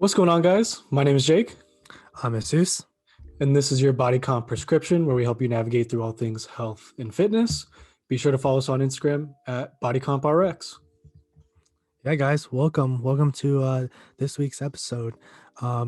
What's going on, guys? My name is Jake, I'm Jesus. and this is your body comp prescription where we help you navigate through all things health and fitness. Be sure to follow us on Instagram at bodycomprx. Yeah, guys, welcome to this week's episode.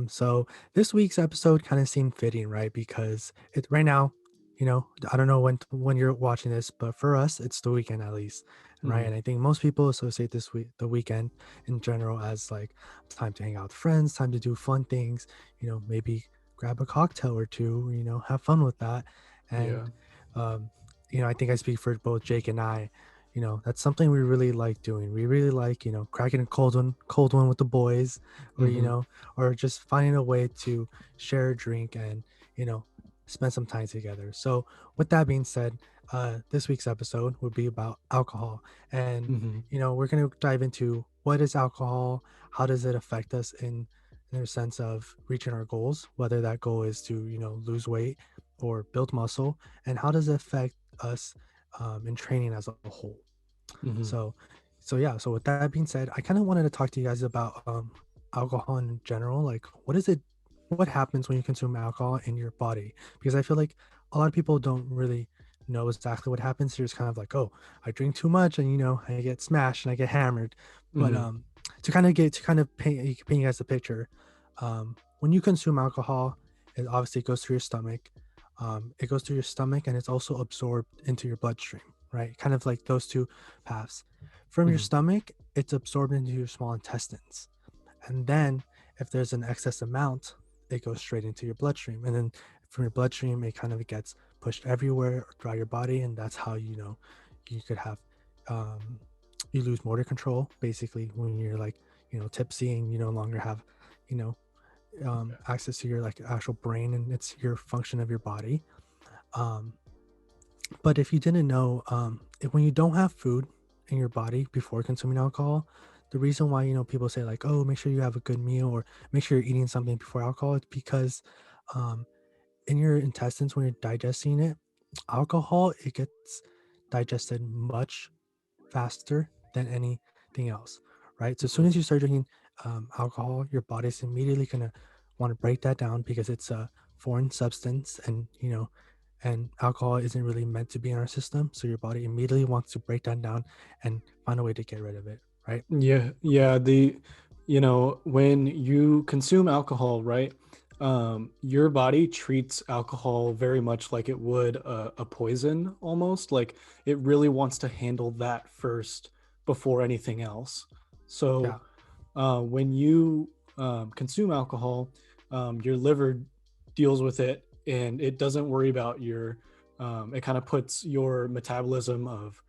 So this week's episode kind of seemed fitting, right? Because it right now, I don't know when you're watching this, but for us, it's the weekend at least, right? Mhm. And I think most people associate the weekend in general as like time to hang out with friends, time to do fun things, maybe grab a cocktail or two, have fun with that. Yeah. And um, I think I speak for both Jake and I. That's something we really like doing. We really like, cracking a cold one with the boys, or Hmm. or just finding a way to share a drink and you know spend some time together. So with that being said, this week's episode would be about alcohol. And Hmm. we're going to dive into what is alcohol, how does it affect us in the sense of reaching our goals, whether that goal is to lose weight or build muscle, and how does it affect us in training as a whole. Hmm. So, so yeah. So with that being said, I kind of wanted to talk to you guys about alcohol in general. Like, what is it? What happens when you consume alcohol in your body? Because I feel like a lot of people don't really know exactly what happens. They're just kind of like, oh, I drink too much, and I get smashed and I get hammered. But Hmm. to kind of paint you guys a picture, when you consume alcohol, it obviously goes through your stomach. It goes through your stomach, and it's also absorbed into your bloodstream, right? Kind of like those two paths. From your Hmm. stomach, it's absorbed into your small intestines. And then if there's an excess amount, it goes straight into your bloodstream. And then from your bloodstream, it kind of gets pushed everywhere throughout your body. And that's how, you could have, um, you lose motor control basically when you're like, tipsy and you no longer have, you know, access to your like actual brain and it's your function of your body. Um, but if you didn't know, when you don't have food in your body before consuming alcohol, the reason why people say like, "Oh, make sure you have a good meal" or "Make sure you're eating something before alcohol," it's because um, in your intestines when you're digesting it, alcohol it gets digested much faster than anything else, right? So as soon Hmm. as you start drinking alcohol, your body's immediately gonna want to break that down because it's a foreign substance, and alcohol isn't really meant to be in our system. So your body immediately wants to break that down and find a way to get rid of it, right? Yeah. Yeah. When you consume alcohol, right? Your body treats alcohol very much like it would a poison almost. Like it really wants to handle that first before anything else. Yeah. So when you consume alcohol, your liver deals with it and it doesn't worry about it kind of puts your metabolism of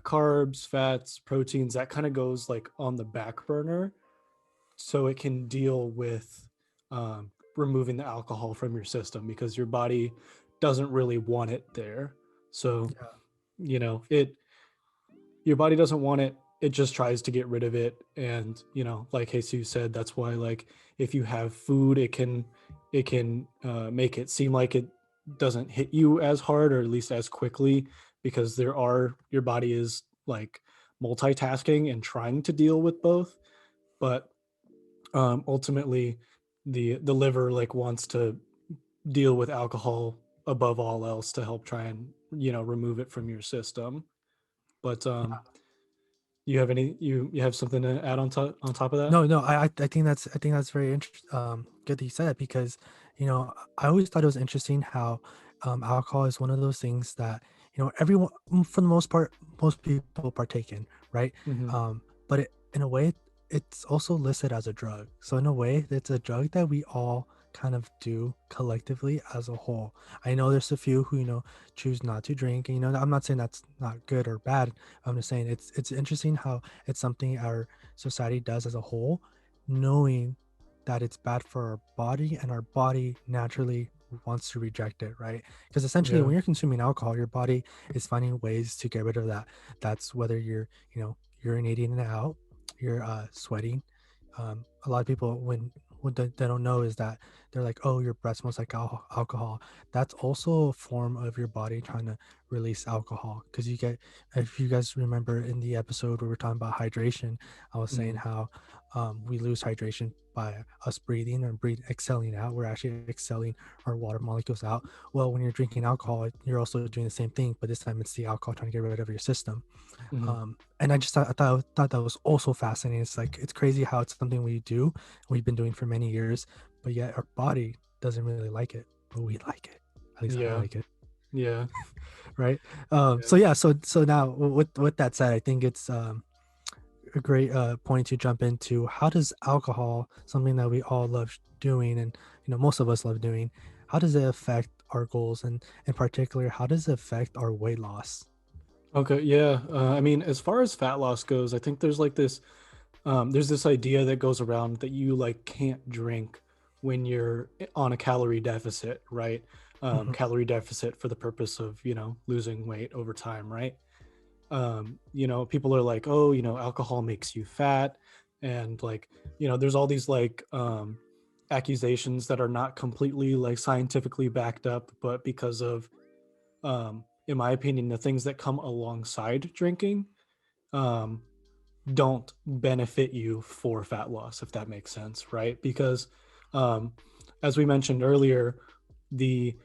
carbs, fats, proteins, that kind of goes like on the back burner so it can deal with removing the alcohol from your system because your body doesn't really want it there. So, Yeah. it your body doesn't want it, it just tries to get rid of it. And like Jesus said, that's why, like, if you have food, it can make it seem like it doesn't hit you as hard or at least as quickly, because your body is like multitasking and trying to deal with both. But ultimately the liver like wants to deal with alcohol above all else to help try and remove it from your system. But you have something to add on top of that? No, I think that's very interesting. Good that you said that because I always thought it was interesting how alcohol is one of those things that everyone, for the most part, most people partake in, right? Hmm. But in a way, it's also listed as a drug. So in a way, it's a drug that we all kind of do collectively as a whole. I know there's a few who choose not to drink, and I'm not saying that's not good or bad. I'm just saying it's interesting how it's something our society does as a whole, knowing that it's bad for our body and our body naturally wants to reject it, right? Because essentially Yeah. when you're consuming alcohol, your body is finding ways to get rid of that. That's whether you're urinating it out, you're sweating. A lot of people, when what they don't know is that they're like, oh, your breath smells like alcohol. That's also a form of your body trying to release alcohol. Because you get, if you guys remember in the episode where we're talking about hydration, I was saying Mhm. how we lose hydration by us breathing and exhaling out. We're actually exhaling our water molecules out. Well, when you're drinking alcohol, you're also doing the same thing, but this time it's the alcohol trying to get rid of your system. Mhm. And I thought that was also fascinating. It's like it's crazy how it's something we do, we've been doing for many years, but yet our body doesn't really like it, but we like it. At least I Yeah. like it, Yeah. right? Yeah. So yeah, so now with that said, I think it's a great point to jump into. How does alcohol, something that we all love doing, and most of us love doing, how does it affect our goals, and in particular, how does it affect our weight loss? Okay. Yeah. I mean, as far as fat loss goes, I think there's like this there's this idea that goes around that you like can't drink when you're on a calorie deficit, right? Mhm. Calorie deficit for the purpose of, losing weight over time, right? People are like, oh, alcohol makes you fat. And like, there's all these like accusations that are not completely like scientifically backed up, but because of, in my opinion, the things that come alongside drinking, um, don't benefit you for fat loss, if that makes sense, right? Because um, as we mentioned earlier, the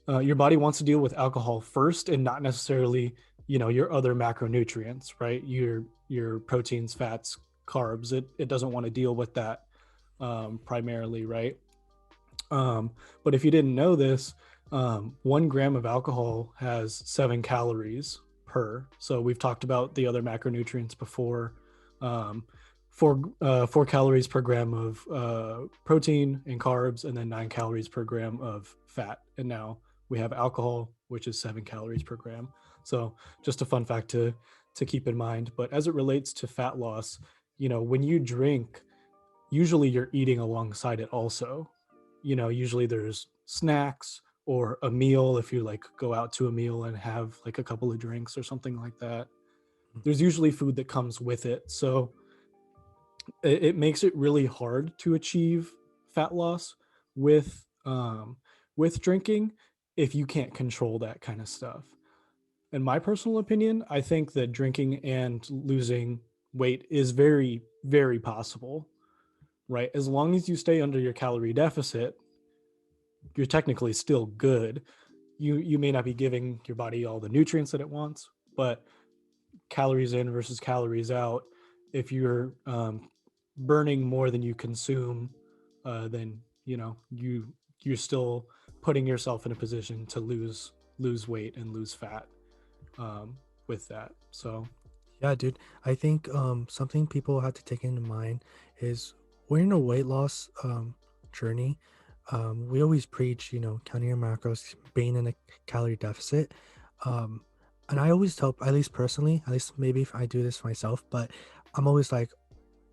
your body wants to deal with alcohol first and not necessarily your other macronutrients, right? Your proteins, fats, carbs. It doesn't want to deal with that primarily, right? But if you didn't know this, 1 gram of alcohol has 7 calories per. So we've talked about the other macronutrients before. Um, 4 calories per gram of protein and carbs, and then 9 calories per gram of fat. And now we have alcohol, which is 7 calories per gram. So just a fun fact to keep in mind. But as it relates to fat loss, when you drink, usually you're eating alongside it also. Usually there's snacks or a meal if you like go out to a meal and have like a couple of drinks or something like that. There's usually food that comes with it. So it makes it really hard to achieve fat loss with drinking if you can't control that kind of stuff. In my personal opinion, I think that drinking and losing weight is very, very possible, right? As long as you stay under your calorie deficit, you're technically still good. You may not be giving your body all the nutrients that it wants, but calories in versus calories out, if you're burning more than you consume, then you're still putting yourself in a position to lose weight and lose fat um, with that. So Yeah, dude. I think something people have to take into mind is we're in a weight loss journey. We always preach, counting your macros, being in a calorie deficit. Um, and I always tell, at least personally, at least maybe if I do this myself, but I'm always like,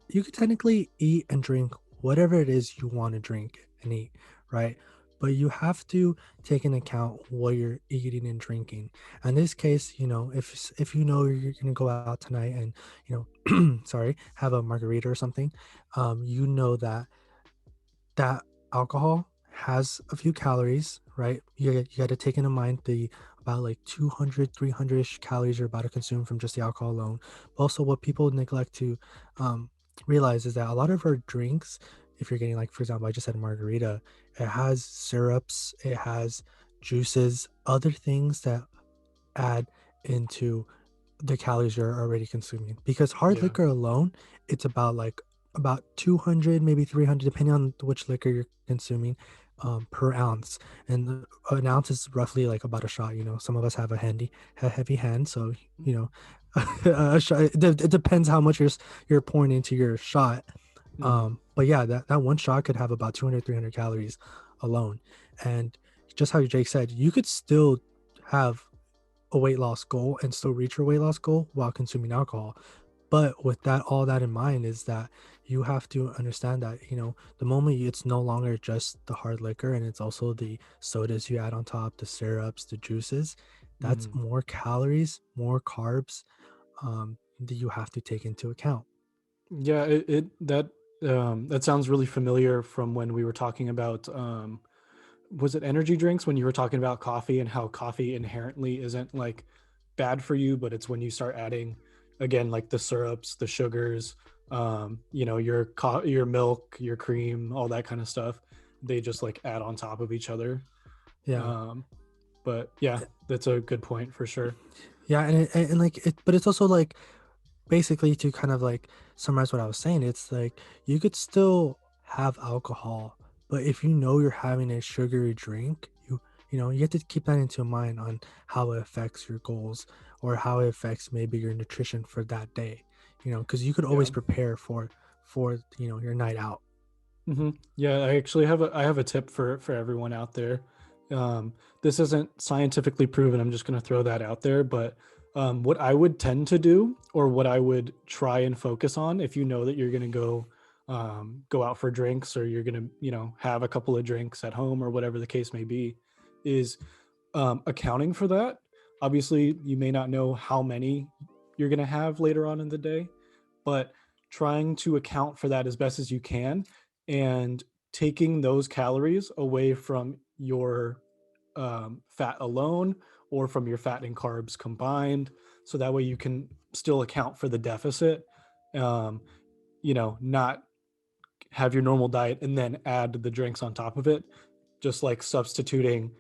you could technically eat and drink whatever it is you want to drink and eat, right? But you have to take into account what you're eating and drinking. In this case, if you know you're gonna go out tonight and sorry, have a margarita or something, you know that alcohol has a few calories, right? You got to take into mind the about like 200, 300-ish calories you're about to consume from just the alcohol alone. But also, what people neglect to um, realize is that a lot of our drinks, if you're getting, like, for example, I just had a margarita, it has syrups, it has juices, other things that add into the calories you're already consuming, because hard yeah, liquor alone, it's about 200, maybe 300, depending on which liquor you're consuming, per ounce. And an ounce is roughly like about a shot. Some of us have a heavy hand, so you know a shot, it depends how much you're pouring into your shot. mm-hmm. But yeah, that one shot could have about 200, 300 calories alone. And just how Jake said, you could still have a weight loss goal and still reach your weight loss goal while consuming alcohol. But with that, all that in mind, is that you have to understand that, the moment it's no longer just the hard liquor, and it's also the sodas you add on top, the syrups, the juices, that's Mm-hmm. more calories, more carbs, that you have to take into account. Yeah, it that that sounds really familiar from when we were talking about was it energy drinks when you were talking about coffee and how coffee inherently isn't like bad for you, but it's when you start adding again like the syrups, the sugars, your milk, your cream, all that kind of stuff. They just like add on top of each other. Yeah. Um, but yeah, that's a good point for sure. Yeah, and like it, but it's also like basically to kind of like summarize what I was saying, it's like you could still have alcohol, but if you know you're having a sugary drink, you have to keep that into mind on how it affects your goals or how it affects maybe your nutrition for that day. Because you could Yeah. always prepare for your night out. Yeah, I have a tip for everyone out there. Um, this isn't scientifically proven. I'm just going to throw that out there. But what I would tend to do, or what I would try and focus on, if you know that you're going to go out for drinks, or you're going to have a couple of drinks at home, or whatever the case may be, is accounting for that. Obviously, you may not know how many you're going to have later on in the day, but trying to account for that as best as you can, and taking those calories away from your fat alone, or from your fat and carbs combined, so that way you can still account for the deficit. um, not have your normal diet and then add the drinks on top of it, just like substituting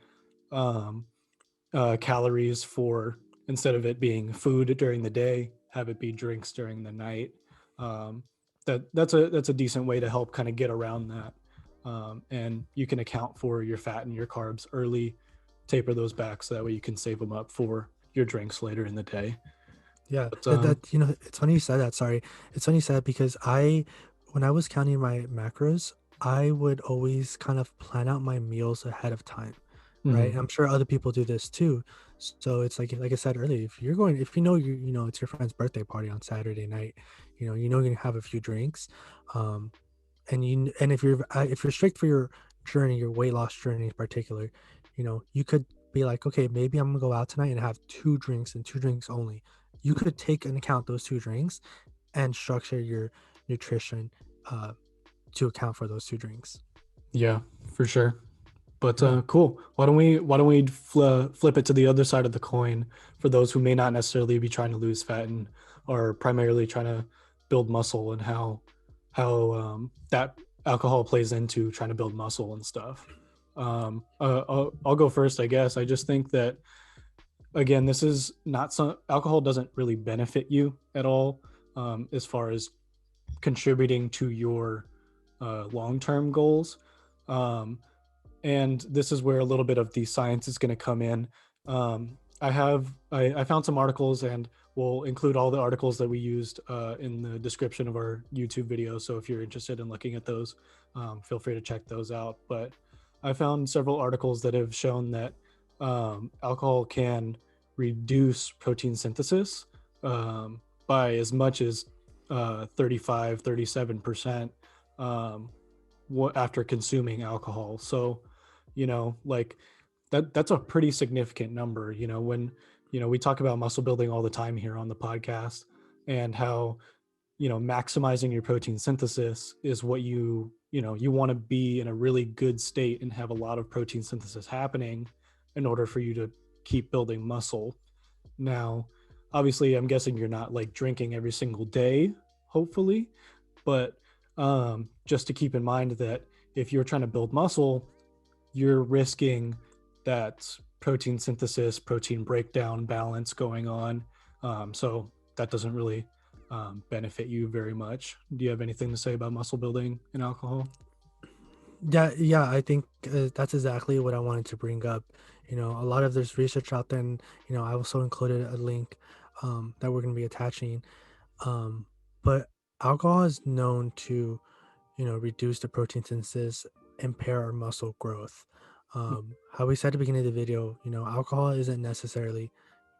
um, calories for, instead of it being food during the day, have it be drinks during the night. Um, that's a decent way to help kind of get around that. And you can account for your fat and your carbs early, taper those back, so that way you can save them up for your drinks later in the day. Yeah, But it's funny you said that. Sorry, it's funny you said that because when I was counting my macros, I would always kind of plan out my meals ahead of time, right? mhm, And I'm sure other people do this too. So it's like I said earlier, if you know it's your friend's birthday party on Saturday night, you're gonna have a few drinks, um, and if you're strict for your journey, your weight loss journey in particular, you could be like, okay, maybe I'm gonna go out tonight and have two drinks and two drinks only. You could take into account those two drinks and structure your nutrition uh, to account for those two drinks. yeah, for sure. But Yeah. cool. Why don't we flip it to the other side of the coin, for those who may not necessarily be trying to lose fat and are primarily trying to build muscle, and how that alcohol plays into trying to build muscle and stuff. I'll go first, I guess. I just think that, again, this is not some alcohol doesn't really benefit you at all, as far as contributing to your long-term goals. Um, and this is where a little bit of the science is going to come in. I found some articles, and we'll include all the articles that we used in the description of our YouTube video. So if you're interested in looking at those, feel free to check those out. But I found several articles that have shown that alcohol can reduce protein synthesis by as much as 35, 37% um, after consuming alcohol. So, like that's a pretty significant number. When we talk about muscle building all the time here on the podcast, and how maximizing your protein synthesis is what you want to be in a really good state and have a lot of protein synthesis happening in order for you to keep building muscle. Now, obviously, I'm guessing you're not like drinking every single day, hopefully, but just to keep in mind that if you're trying to build muscle, you're risking that protein synthesis, protein breakdown balance going on. So that doesn't really benefit you very much. Do you have anything to say about muscle building and alcohol? Yeah, I think that's exactly what I wanted to bring up. A lot of there's research out there, and I also included a link that we're going to be attaching. Um, but alcohol is known to reduce the protein synthesis, impair our muscle growth. How we said at the beginning of the video, alcohol isn't necessarily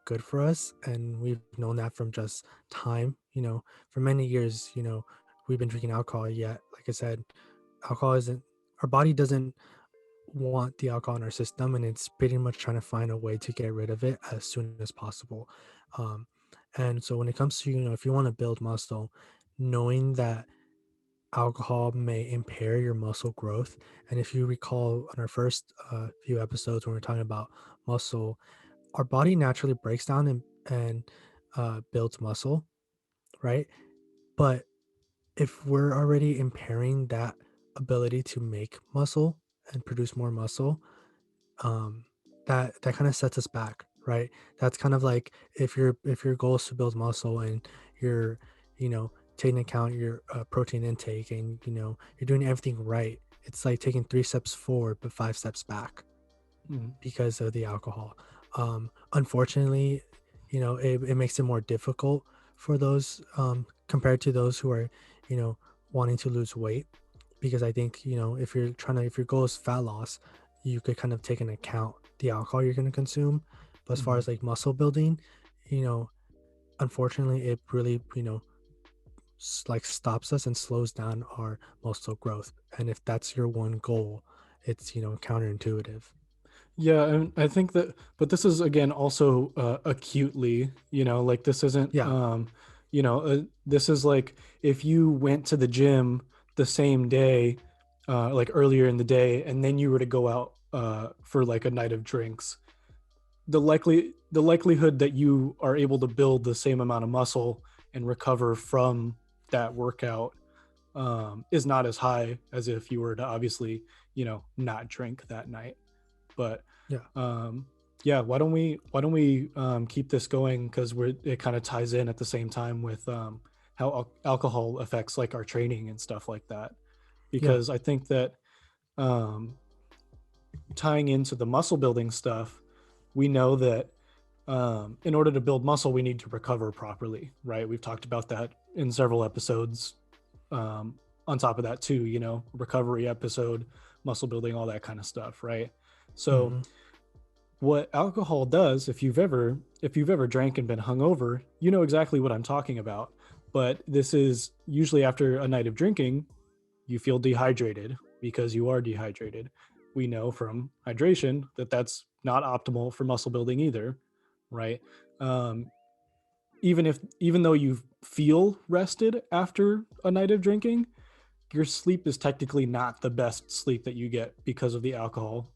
good for us, and we've known that from just time. For many years, we've been drinking alcohol. Yet, like I said, alcohol isn't our body doesn't want the alcohol in our system, and it's pretty much trying to find a way to get rid of it as soon as possible. Um, and so when it comes to if you want to build muscle, knowing that alcohol may impair your muscle growth. And if you recall on our first few episodes when we are talking about muscle, our body naturally breaks down and builds muscle, right? But if we're already impairing that ability to make muscle and produce more muscle, um, that kind of sets us back, right? That's kind of like if your goal is to build muscle and you're, you know, taking account your protein intake and you're doing everything right. It's like taking 3 steps forward but 5 steps back Mhm. because of the alcohol. Unfortunately, it makes it more difficult for those compared to those who are, wanting to lose weight. Because I think, if your goal is fat loss, you could kind of take into account the alcohol you're going to consume. But as far Mhm. as like muscle building, you know, unfortunately, it really, like stops us and slows down our muscle growth. And if that's your one goal, it's, counterintuitive. Yeah, and I think that, but this is again also acutely, like this isn't, Yeah. this is like if you went to the gym the same day, like earlier in the day, and then you were to go out for like a night of drinks, the likelihood that you are able to build the same amount of muscle and recover from that workout is not as high as if you were to obviously, not drink that night. But Yeah. um, yeah, why don't we keep this going because it kind of ties in at the same time with how alcohol affects like our training and stuff like that. Yeah. Because I think that um, tying into the muscle building stuff, we know that in order to build muscle, we need to recover properly, right? We've talked about that in several episodes. Um, on top of that, too, recovery episode, muscle building, all that kind of stuff, right? So Hmm. what alcohol does, if you've ever drank and been hungover, you know exactly what I'm talking about. But this is usually after a night of drinking, you feel dehydrated because you are dehydrated. We know from hydration that that's not optimal for muscle building either, right? Um, even though you feel rested after a night of drinking, your sleep is technically not the best sleep that you get because of the alcohol.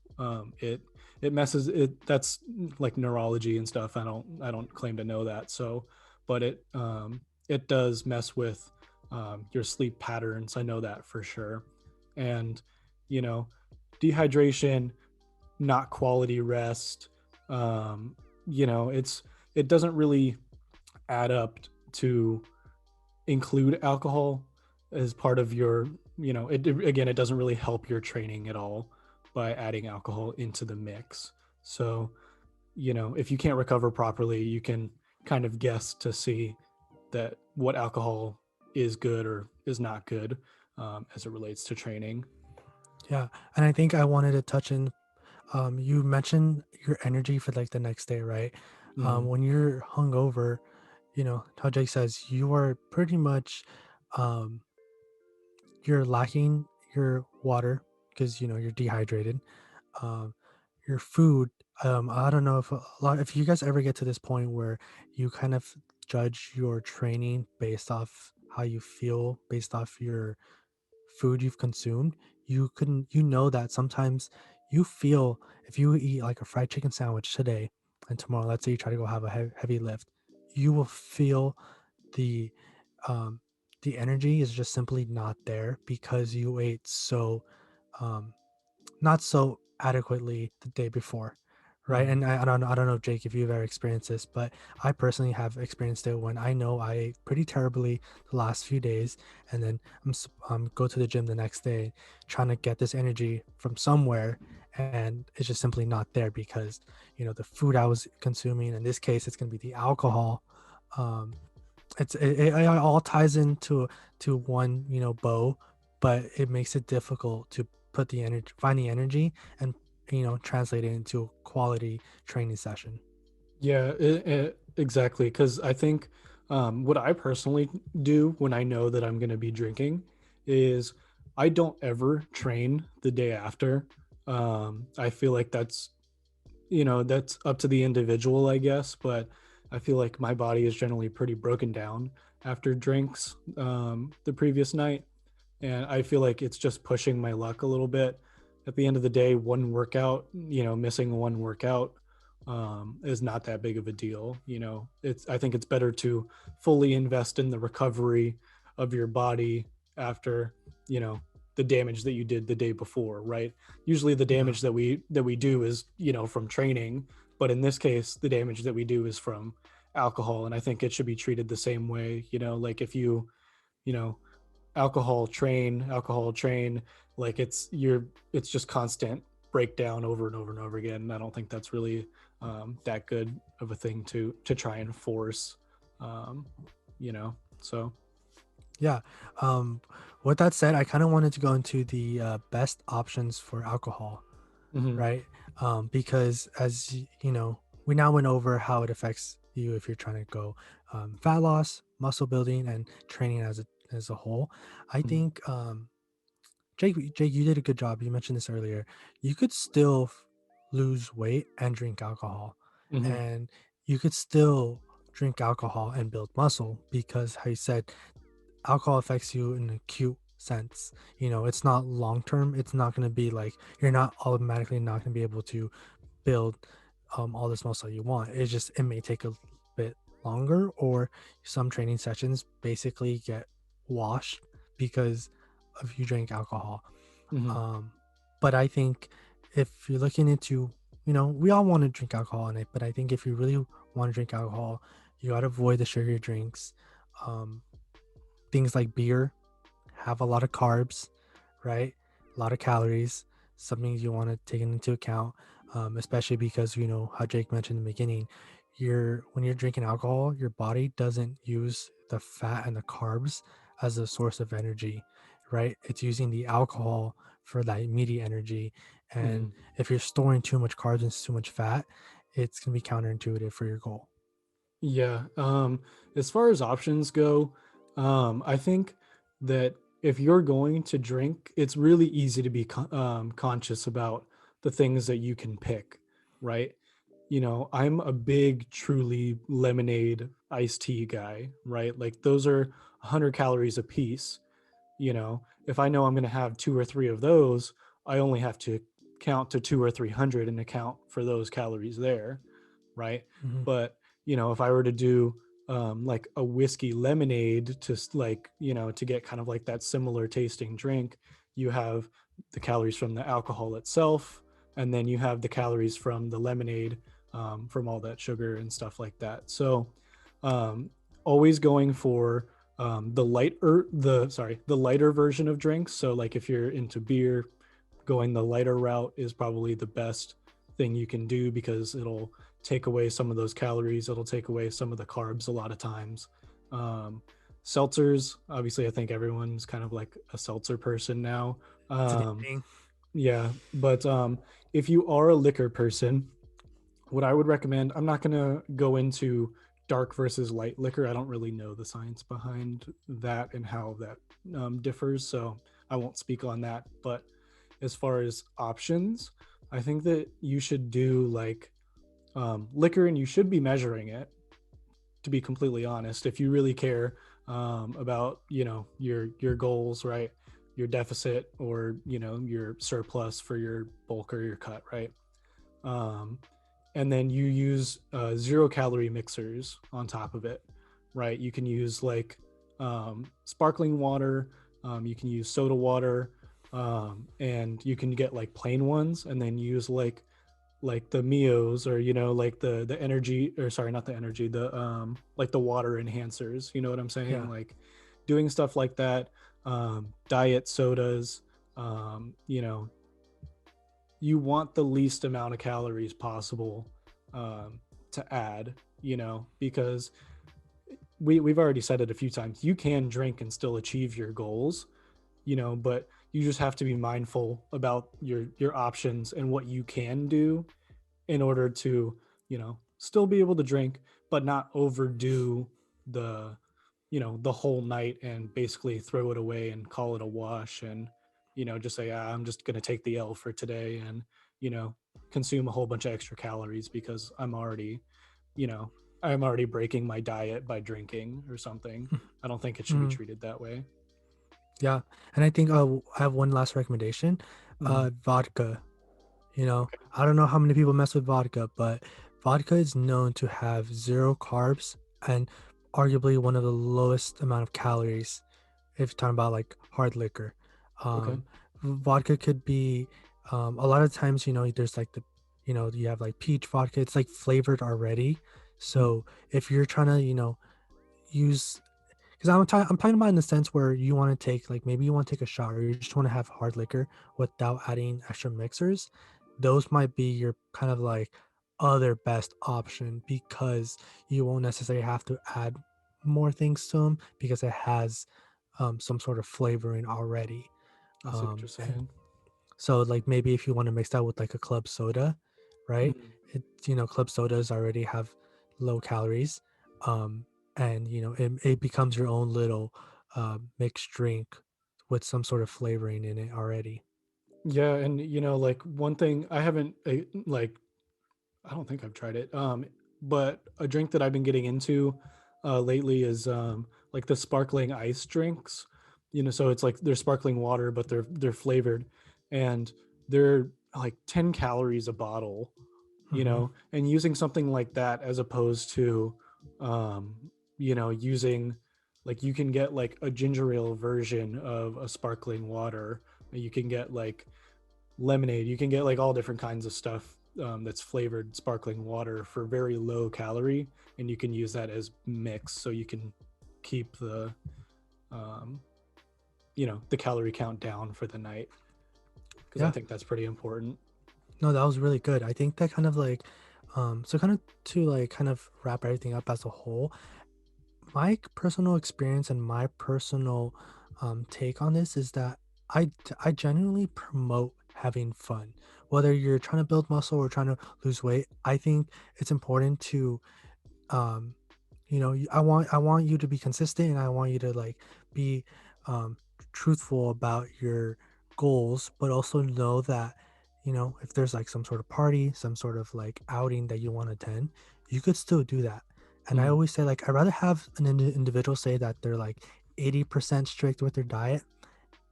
It messes it. That's like neurology and stuff. I don't claim to know that. So, but it does mess with your sleep patterns. I know that for sure. And you know, dehydration, not quality rest. Um, it doesn't really add up to include alcohol as part of your, again, it doesn't really help your training at all by adding alcohol into the mix. So, if you can't recover properly, you can kind of guess to see that what alcohol is good or is not good as it relates to training. Yeah. And I think I wanted to touch in, you mentioned your energy for like the next day, right? Mm-hmm. When you're hungover, how Jake says, you are pretty much, um, you're lacking your water because, you're dehydrated. Um, your food, I don't know if you guys ever get to this point where you kind of judge your training based off how you feel, based off your food you've consumed. You know that sometimes you feel, if you eat like a fried chicken sandwich today and tomorrow, let's say you try to go have a heavy lift, you will feel the um the energy is just simply not there because you ate so um not so adequately the day before, right? Mm-hmm. And I don't know, Jake, if you've ever experienced this, but I personally have experienced it when I know I ate pretty terribly the last few days, and then go to the gym the next day trying to get this energy from somewhere, and it's just simply not there because the food I was consuming. In this case, it's going to be the alcohol. Um, it all ties into to one bow, but it makes it difficult to put the energy find the energy and translate it into a quality training session. Yeah, exactly. Because I think what I personally do when I know that I'm going to be drinking is I don't ever train the day after. I feel like that's up to the individual, I guess. But I feel like my body is generally pretty broken down after drinks the previous night. and I feel like it's just pushing my luck a little bit. At the end of the day, one workout, missing one workout is not that big of a deal. It's I think it's better to fully invest in the recovery of your body after you know the damage that you did the day before, right? Usually the Yeah. damage that we do is from training, but in this case the damage that we do is from alcohol, and I think it should be treated the same way. Like if you know alcohol train, like it's just constant breakdown over and over and over again, and I don't think that's really that good of a thing to try and force. um so. Yeah. Um, with that said, I kind of wanted to go into the best options for alcohol, Hmm. right? Because you know, we now went over how it affects you if you're trying to go fat loss, muscle building, and training as a whole. I Hmm. think Jake, you did a good job. You mentioned this earlier. You could still lose weight and drink alcohol, Hmm. and you could still drink alcohol and build muscle because, how you said, alcohol affects you in an acute sense. You know, it's not long term. It's not going to be like you're not automatically not going to be able to build all this muscle you want. It's just it may take a bit longer, or some training sessions basically get washed because of you drank alcohol. Hmm. Um, but I think if you're looking into, you know, we all want to drink alcohol in it, but I think if you really want to drink alcohol, you got to avoid the sugar drinks. Um, things like beer have a lot of carbs, right? A lot of calories, something you want to take into account, especially because you know how Jake mentioned in the beginning, when you're drinking alcohol, your body doesn't use the fat and the carbs as a source of energy, right? It's using the alcohol for that immediate energy, and Hmm. if you're storing too much carbs and too much fat, it's gonna be counterintuitive for your goal. Yeah. As far as options go, I think that if you're going to drink, it's really easy to be conscious about the things that you can pick, right? I'm a big truly lemonade iced tea guy, right? Like those are 100 calories a piece. If I know I'm going to have two or three of those, I only have to count to two or 300 and account for those calories there, right? Mhm. But if I were to do like a whiskey lemonade like to get kind of like that similar tasting drink, you have the calories from the alcohol itself, and then you have the calories from the lemonade, from all that sugar and stuff like that. So um, always going for the lighter version of drinks. So like if you're into beer, going the lighter route is probably the best thing you can do, because it'll take away some of those calories, it'll take away some of the carbs a lot of times. um, Seltzers, obviously, I think everyone's kind of like a seltzer person now. It's a new um, thing. yeah, but if you are a liquor person, what I would recommend, I'm not going to go into dark versus light liquor. I don't really know the science behind that and how that differs. So I won't speak on that. But as far as options, I think that you should do like liquor, and you should be measuring it, to be completely honest, if you really care about your goals, right? Your deficit, or your surplus for your bulk or your cut, right? um, and then you use 0 calorie mixers on top of it, right? You can use like sparkling water, you can use soda water, and you can get like plain ones, and then use like the Mios, or like the energy, or sorry, not the energy, the like the water enhancers, you know what I'm saying? Yeah. Like doing stuff like that, diet sodas, you know, you want the least amount of calories possible um, to add, because we've already said it a few times. You can drink and still achieve your goals, but you just have to be mindful about your options and what you can do in order to, still be able to drink, but not overdo the the whole night and basically throw it away and call it a wash, and just say, I'm just going to take the L for today, and you know consume a whole bunch of extra calories because you know I'm already breaking my diet by drinking or something. I don't think it should be Mhm. treated that way. Yeah, and I think I have one last recommendation. Mhm. Vodka. You know, Okay. I don't know how many people mess with vodka, but vodka is known to have zero carbs and arguably one of the lowest amount of calories if you're talking about like hard liquor. Okay. Um, Vodka could be a lot of times, you know, there's like you have like peach vodka, it's like flavored already. Mm. So if you're trying to, use because I'm talking about in the sense where you want to take like maybe you want to take a shot or you just want to have hard liquor without adding extra mixers. Those might be your kind of like other best option because you won't necessarily have to add more things to them because it has some sort of flavoring already. I see what you're And saying. so like maybe if you want to mix that with like a club soda, right? Mhm. Club sodas already have low calories. Um and it becomes your own little mixed drink with some sort of flavoring in it already. Yeah, and like one thing I haven't like I don't think I've tried it. But a drink that I've been getting into lately is like the sparkling ice drinks. So it's like they're sparkling water, but they're flavored, and they're like 10 calories a bottle. Hmm. And using something like that as opposed to, using like you can get like a ginger ale version of a sparkling water. You can get like lemonade. You can get like all different kinds of stuff that's flavored sparkling water for very low calorie, and you can use that as mix, so you can keep um, the calorie count down for the night, because I Yeah, think that's pretty important. no, that was really good. I think that kind of like so kind of to like kind of wrap everything up as a whole, my personal experience and my personal take on this is that I genuinely promote having fun. Whether you're trying to build muscle or trying to lose weight, I think it's important to um I want you to be consistent and I want you to like be um truthful about your goals, but also know that if there's like some sort of party, some sort of like outing that you want to attend, you could still do that. And I Mm, always say like I'd rather have an individual say that they're like 80% strict with their diet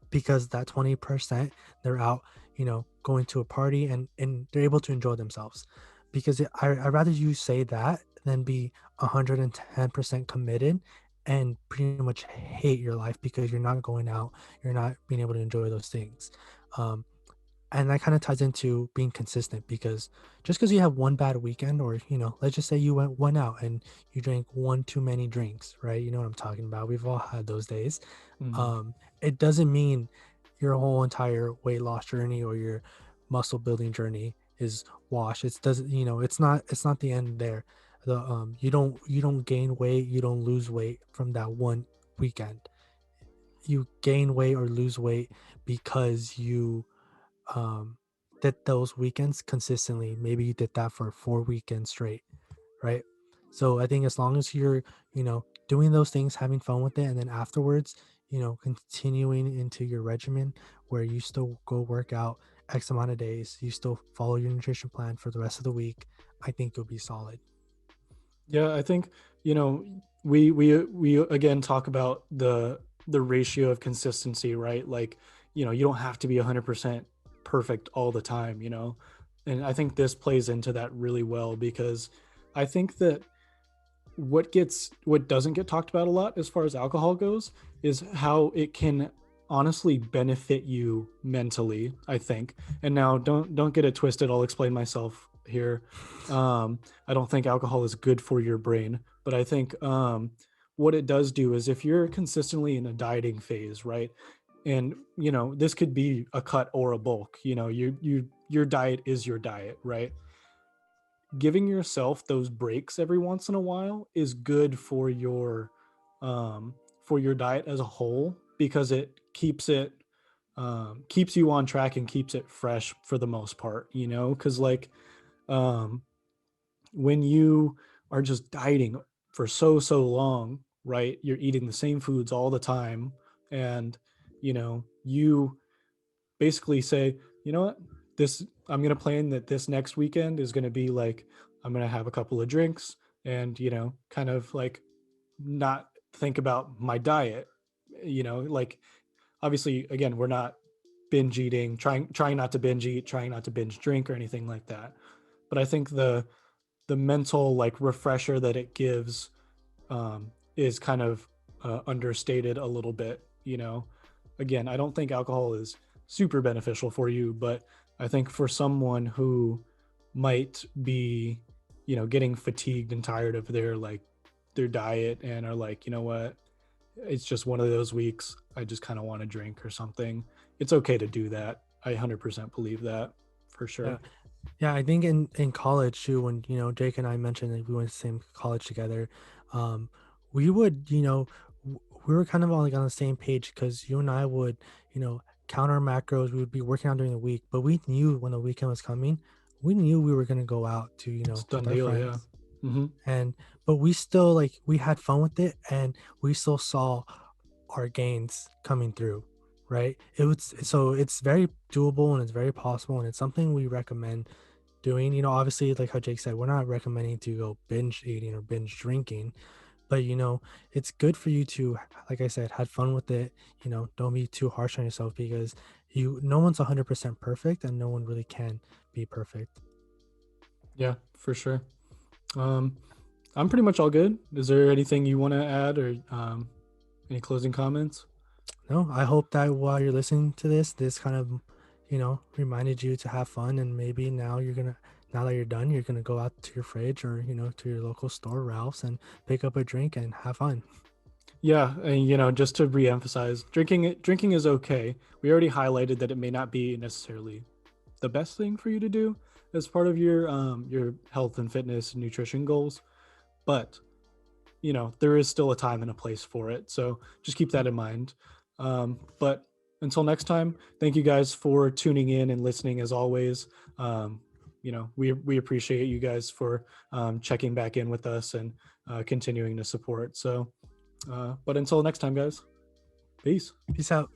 because that 20% they're out, going to a party and they're able to enjoy themselves. Because I'd rather you say that than be 110% committed and pretty much hate your life because you're not going out, you're not being able to enjoy those things. Um, and that kind of ties into being consistent because just because you have one bad weekend or let's just say you went out and you drank one too many drinks, right? You know what I'm talking about, we've all had those days. mm. It doesn't mean your whole entire weight loss journey or your muscle building journey is washed. It's doesn't it's not the end there. You don't gain weight, you don't lose weight from that one weekend. You gain weight or lose weight because you um did those weekends consistently. Maybe you did that for 4 weekends straight, right? So I think as long as you're, doing those things, having fun with it, and then afterwards, continuing into your regimen where you still go work out X amount of days, you still follow your nutrition plan for the rest of the week, I think you'll be solid. Yeah, I think we again talk about the ratio of consistency, right? Like, you don't have to be 100% perfect all the time, and I think this plays into that really well, because I think that what doesn't get talked about a lot as far as alcohol goes is how it can honestly benefit you mentally, I think. And now don't get it twisted, I'll explain myself here. I don't think alcohol is good for your brain, but I think what it does do is if you're consistently in a dieting phase, right? And this could be a cut or a bulk, your diet is your diet, right? Giving yourself those breaks every once in a while is good for your diet as a whole, because it keeps you on track and keeps it fresh for the most part, because like um when you are just dieting for so long, right? You're eating the same foods all the time, and you basically say, you know what, this I'm gonna plan that this next weekend is gonna be like, I'm gonna have a couple of drinks, and kind of like not think about my diet, like obviously, again, we're not binge eating, trying not to binge eat, trying not to binge drink or anything like that. But I think the mental like refresher that it gives is kind of understated a little bit. You know, again, I don't think alcohol is super beneficial for you, but I think for someone who might be, you know, getting fatigued and tired of their diet and are like, you know what, it's just one of those weeks. I just kind of want to drink or something. It's okay to do that. I 100% believe that for Yeah. sure. Yeah, I think in college too, when Jake and I mentioned that we went to the same college together, um, we would we were kind of all like on the same page because you and I would count our macros. We would be working out during the week, but we knew when the weekend was coming, we knew we were gonna go out to It's with done our deal. Yeah. friends, Mm-hmm. and but we still like we had fun with it, and we still saw our gains coming through, right? So it's very doable and it's very possible, and it's something we recommend doing. Obviously, like how Jake said, we're not recommending to go binge eating or binge drinking, but it's good for you to, like I said, have fun with it. Don't be too harsh on yourself because no one's 100% perfect and no one really can be perfect. Yeah, for sure. Um, I'm pretty much all good. Is there anything you want to add or any closing comments? No, I hope that while you're listening to this kind of, reminded you to have fun, and maybe now that you're done, you're gonna go out to your fridge or to your local store, Ralph's, and pick up a drink and have fun. Yeah, and you know, just to re-emphasize, drinking is okay. We already highlighted that it may not be necessarily the best thing for you to do as part of your health and fitness and nutrition goals, but you know, there is still a time and a place for it. So just keep that in mind. But until next time, thank you guys for tuning in and listening as always. Um, you know, we appreciate you guys for checking back in with us and continuing to support. So, but until next time, guys, peace. Peace out.